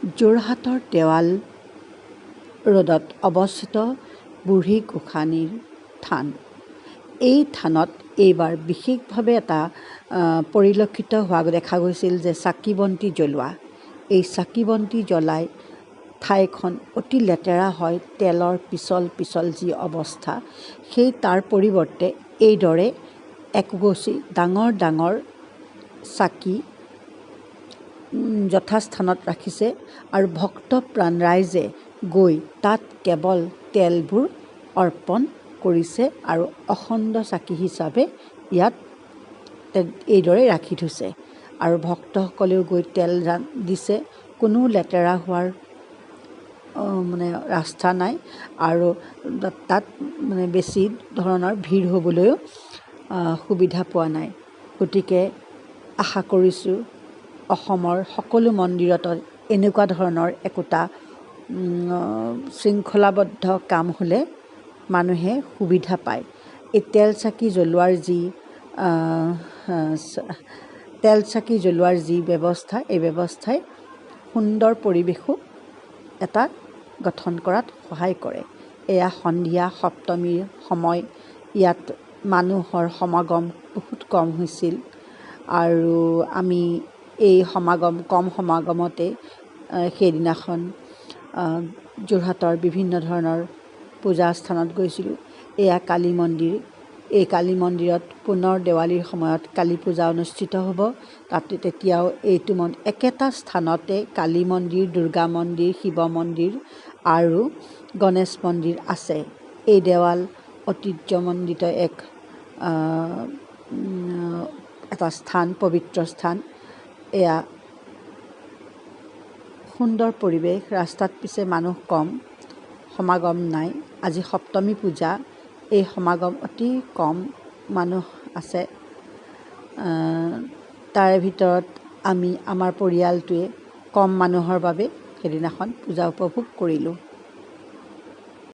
যোৰহাটৰ দেৱাল ৰ'ডত অৱস্থিত বুঢ়ী গোসাঁনীৰ থান। এই থানত এইবাৰ বিশেষভাৱে এটা পৰিলক্ষিত হোৱা দেখা গৈছিল যে চাকি বন্তি জ্বলোৱা। এই চাকি বন্তি জ্বলাই ঠাইখন অতি লেতেৰা হয়, তেলৰ পিছল যি অৱস্থা, সেই তাৰ পৰিৱৰ্তে এইদৰে একগছি ডাঙৰ ডাঙৰ চাকি যথাস্থানত ৰাখিছে আৰু ভক্তপ্ৰাণ ৰাইজে গৈ তাত কেৱল তেলবোৰ অৰ্পণ কৰিছে আৰু অখণ্ড চাকি হিচাপে ইয়াত এইদৰে ৰাখি থৈছে আৰু ভক্তসকলেও গৈ তেল দিছে। কোনো লেতেৰা হোৱাৰ ৰাস্তা নাই আৰু তাত বেছি ধৰণৰ ভিৰ হ'বলৈও সুবিধা পোৱা নাই। গতিকে আশা কৰিছোঁ অসমৰ সকলো মন্দিৰত এনেকুৱা ধৰণৰ একোটা শৃংখলাবদ্ধ কাম হ'লে মানুহে সুবিধা পায়। এই তেল চাকি জ্বলোৱাৰ যি ব্যৱস্থা, এই ব্যৱস্থাই সুন্দৰ পৰিৱেশো এটা গঠন কৰাত সহায় কৰে। এয়া সন্ধিয়া সপ্তমীৰ সময়, ইয়াত মানুহৰ সমাগম বহুত কম হৈছিল আৰু আমি এই কম সমাগমতে সেইদিনাখন যোৰহাটৰ বিভিন্ন ধৰণৰ পূজা স্থানত গৈছিলোঁ। এয়া কালী মন্দিৰ। এই কালী মন্দিৰত পুনৰ দেৱালীৰ সময়ত কালী পূজা অনুষ্ঠিত হ'ব। তেতিয়াও এইটো একেটা স্থানতে কালী মন্দিৰ, দুৰ্গা মন্দিৰ, শিৱ মন্দিৰ আৰু গণেশ মন্দিৰ আছে। এই দেৱাল ঐতিহ্যমণ্ডিত এটা স্থান, পবিত্ৰ স্থান। এয়া সুন্দৰ পৰিৱেশ। ৰাস্তাত পিছে মানুহ কম, সমাগম নাই। আজি সপ্তমী পূজা, এই সমাগম অতি কম মানুহ আছে। তাৰে ভিতৰত আমাৰ পৰিয়ালটোৱে কম মানুহৰ বাবে সেইদিনাখন পূজা উপভোগ কৰিলোঁ।